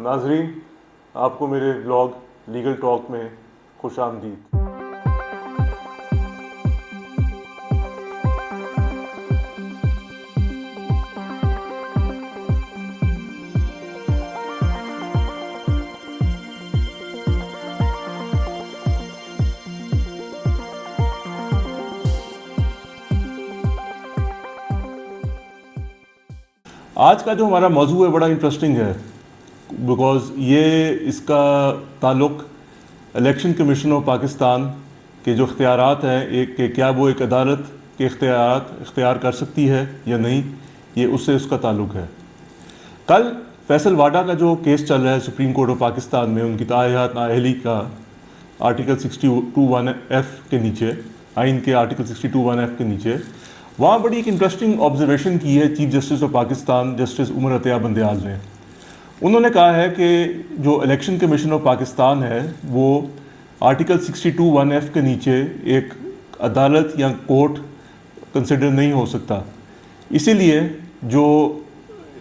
ناظرین، آپ کو میرے بلاگ لیگل ٹاک میں خوش آمدید۔ آج کا جو ہمارا موضوع ہے بڑا انٹرسٹنگ ہے، بیکاز اس کا تعلق الیکشن کمیشن آف پاکستان کے جو اختیارات ہیں، کہ کیا وہ ایک عدالت کے اختیارات اختیار کر سکتی ہے یا نہیں، اس کا تعلق ہے۔ کل فیصل واڈا کا جو کیس چل رہا ہے سپریم کورٹ آف پاکستان میں، ان کی تاحیات نااہلی کا آرٹیکل 62(1)F کے نیچے، آئین کے آرٹیکل 62(1)F کے نیچے، وہاں بڑی ایک انٹرسٹنگ آبزرویشن کی ہے chief justice of Pakistan justice Umar Ata Bandial نے۔ انہوں نے کہا ہے کہ جو الیکشن کمیشن آف پاکستان ہے وہ آرٹیکل 62(1)F کے نیچے ایک عدالت یا کورٹ کنسیڈر نہیں ہو سکتا، اسی لیے جو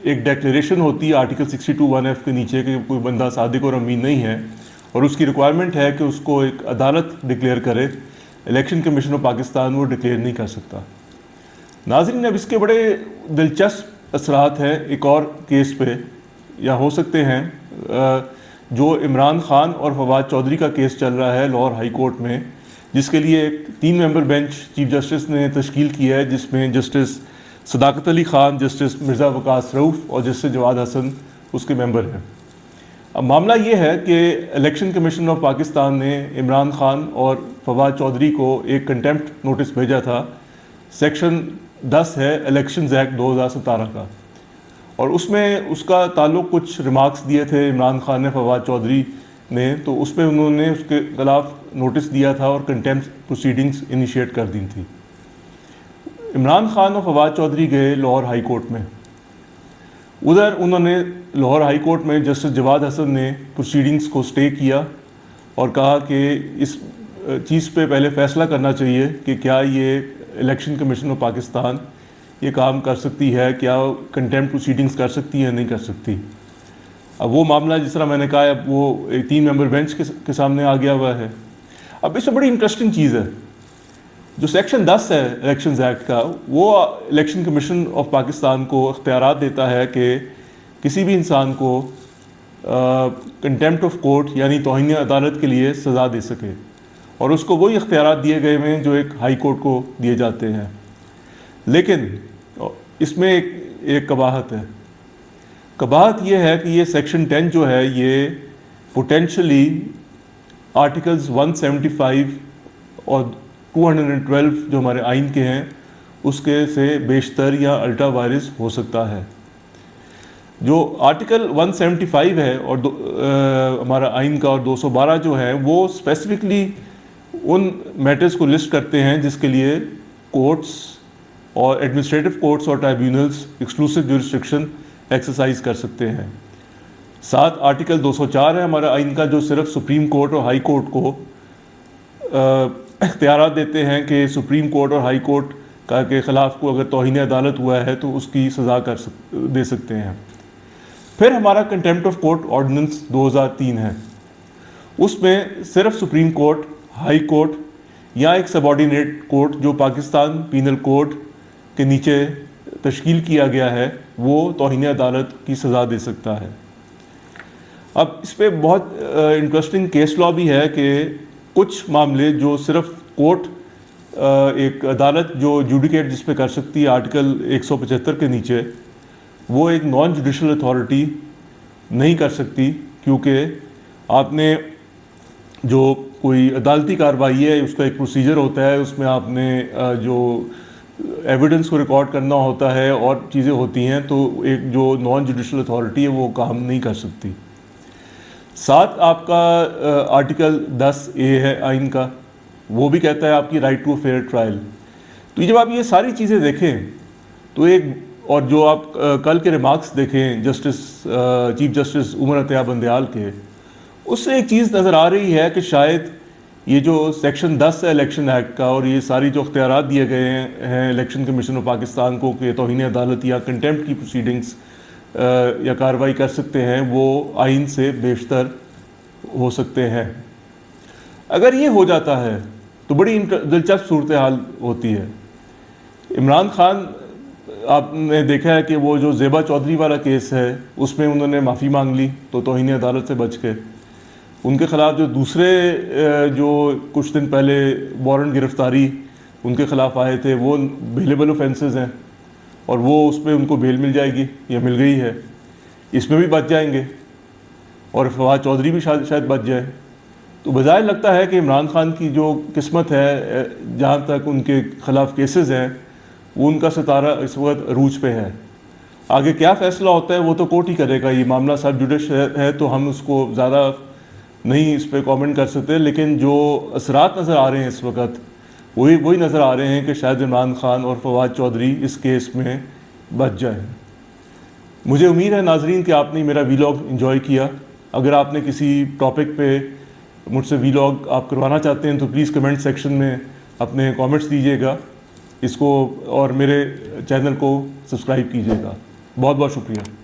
ایک ڈیکلیریشن ہوتی ہے آرٹیکل 62(1)F کے نیچے کہ کوئی بندہ صادق اور امین نہیں ہے اور اس کی ریکوائرمنٹ ہے کہ اس کو ایک عدالت ڈکلیئر کرے، الیکشن کمیشن آف پاکستان وہ ڈکلیئر نہیں کر سکتا۔ ناظرین، اب اس کے بڑے دلچسپ اثرات ہیں ایک اور کیس پہ، یا ہو سکتے ہیں جو عمران خان اور فواد چودھری کا کیس چل رہا ہے لاہور ہائی کورٹ میں، جس کے لیے ایک 3 ممبر بینچ چیف جسٹس نے تشکیل کی ہے، جس میں جسٹس صداقت علی خان، جسٹس مرزا وقاص رؤف اور جسٹس جواد حسن اس کے ممبر ہیں۔ اب معاملہ یہ ہے کہ الیکشن کمیشن آف پاکستان نے عمران خان اور فواد چودھری کو ایک کنٹیمپٹ نوٹس بھیجا تھا، سیکشن 10 ہے الیکشنز ایکٹ 2017 کا، اور اس میں اس کا تعلق کچھ ریمارکس دیے تھے عمران خان نے، فواد چودھری نے، تو اس میں انہوں نے اس کے خلاف نوٹس دیا تھا اور کنٹیمپٹ پروسیڈنگز انیشیٹ کر دی تھی۔ عمران خان اور فواد چودھری گئے لاہور ہائی کورٹ میں، ادھر انہوں نے لاہور ہائی کورٹ میں جسٹس جواد حسن نے پروسیڈنگز کو سٹے کیا اور کہا کہ اس چیز پہ پہلے فیصلہ کرنا چاہیے کہ کیا یہ الیکشن کمیشن آف پاکستان یہ کام کر سکتی ہے، کیا کنٹیمپٹ پروسیڈنگز کر سکتی ہے نہیں کر سکتی۔ اب وہ معاملہ جس طرح میں نے کہا اب وہ 3 ممبر بینچ کے سامنے آ گیا ہوا ہے۔ اب اس میں بڑی انٹرسٹنگ چیز ہے، جو سیکشن 10 ہے الیکشنز ایکٹ کا، وہ الیکشن کمیشن آف پاکستان کو اختیارات دیتا ہے کہ کسی بھی انسان کو کنٹیمپٹ آف کورٹ یعنی توہین عدالت کے لیے سزا دے سکے، اور اس کو وہی اختیارات دیے گئے ہیں جو ایک ہائی کورٹ کو دیے جاتے ہیں۔ لیکن اس میں ایک قباحت ہے۔ قباحت یہ ہے کہ یہ سیکشن 10 جو ہے یہ پوٹینشلی آرٹیکلز 175 اور 212 جو ہمارے آئین کے ہیں اس کے سے بیشتر یا الٹا وائرس ہو سکتا ہے۔ جو آرٹیکل 175 ہے اور ہمارا آئین کا، اور 212 جو ہے وہ اسپیسیفکلی ان میٹرز کو لسٹ کرتے ہیں جس کے لیے کورٹس اور ایڈمنسٹریٹو کورٹس اور ٹرائبیونلز ایکسکلوسیو جورسڈکشن ایکسرسائز کر سکتے ہیں۔ ساتھ آرٹیکل 204 ہے ہمارا آئین کا، جو صرف سپریم کورٹ اور ہائی کورٹ کو اختیارات دیتے ہیں کہ سپریم کورٹ اور ہائی کورٹ کا کے خلاف کو اگر توہین عدالت ہوا ہے تو اس کی سزا دے سکتے ہیں۔ پھر ہمارا کنٹیمپٹ آف کورٹ آرڈیننس 2003 ہے، اس میں صرف سپریم کورٹ، ہائی کورٹ یا ایک سب آرڈینیٹ کورٹ جو پاکستان پینل کوڈ کے نیچے تشکیل کیا گیا ہے وہ توہین عدالت کی سزا دے سکتا ہے۔ اب اس پہ بہت انٹرسٹنگ کیس لا بھی ہے کہ کچھ معاملے جو صرف کورٹ، ایک عدالت جو جوڈیکیٹ جس پہ کر سکتی ہے آرٹیکل 175 کے نیچے، وہ ایک نان جوڈیشل اتھارٹی نہیں کر سکتی، کیونکہ آپ نے جو کوئی عدالتی کارروائی ہے اس کا ایک پروسیجر ہوتا ہے، اس میں آپ نے جو ایویڈنس کو ریکارڈ کرنا ہوتا ہے اور چیزیں ہوتی ہیں، تو ایک جو نان جوڈیشل اتھارٹی ہے وہ کام نہیں کر سکتی۔ ساتھ آپ کا آرٹیکل 10A ہے آئین کا، وہ بھی کہتا ہے آپ کی رائٹ ٹو فیئر ٹرائل۔ تو جب آپ یہ ساری چیزیں دیکھیں تو اور جو آپ کل کے ریمارکس دیکھیں چیف جسٹس عمر عطیہ بندیال کے، اس سے ایک چیز نظر آ رہی ہے کہ شاید یہ جو سیکشن 10 ہے الیکشن ایکٹ کا، اور یہ ساری جو اختیارات دیے گئے ہیں الیکشن کمیشن آف پاکستان کو کہ توہین عدالت یا کنٹیمپٹ کی پروسیڈنگز یا کارروائی کر سکتے ہیں وہ آئین سے بیشتر ہو سکتے ہیں۔ اگر یہ ہو جاتا ہے تو بڑی دلچسپ صورتحال ہوتی ہے۔ عمران خان، آپ نے دیکھا ہے کہ وہ جو زیبا چودھری والا کیس ہے اس میں انہوں نے معافی مانگ لی تو توہین عدالت سے بچ کے۔ ان کے خلاف جو دوسرے جو کچھ دن پہلے وارنٹ گرفتاری ان کے خلاف آئے تھے وہ بیلیبل اوفینسز ہیں، اور وہ اس پہ ان کو بیل مل جائے گی یا مل گئی ہے، اس میں بھی بچ جائیں گے، اور فواد چودھری بھی شاید بچ جائے۔ تو بظاہر لگتا ہے کہ عمران خان کی جو قسمت ہے جہاں تک ان کے خلاف کیسز ہیں وہ ان کا ستارہ اس وقت عروج پہ ہے۔ آگے کیا فیصلہ ہوتا ہے وہ تو کورٹ ہی کرے گا، یہ معاملہ سب جوڈش ہے تو ہم اس کو زیادہ نہیں اس پہ کامنٹ کر سکتے، لیکن جو اثرات نظر آ رہے ہیں اس وقت وہی نظر آ رہے ہیں کہ شاید عمران خان اور فواد چودھری اس کیس میں بچ جائیں۔ مجھے امید ہے ناظرین کہ آپ نے میرا ویلاگ انجوائے کیا۔ اگر آپ نے کسی ٹاپک پہ مجھ سے ویلاگ آپ کروانا چاہتے ہیں تو پلیز کمنٹ سیکشن میں اپنے کامنٹس دیجیے گا اس کو، اور میرے چینل کو سبسکرائب کیجیے گا۔ بہت بہت شکریہ۔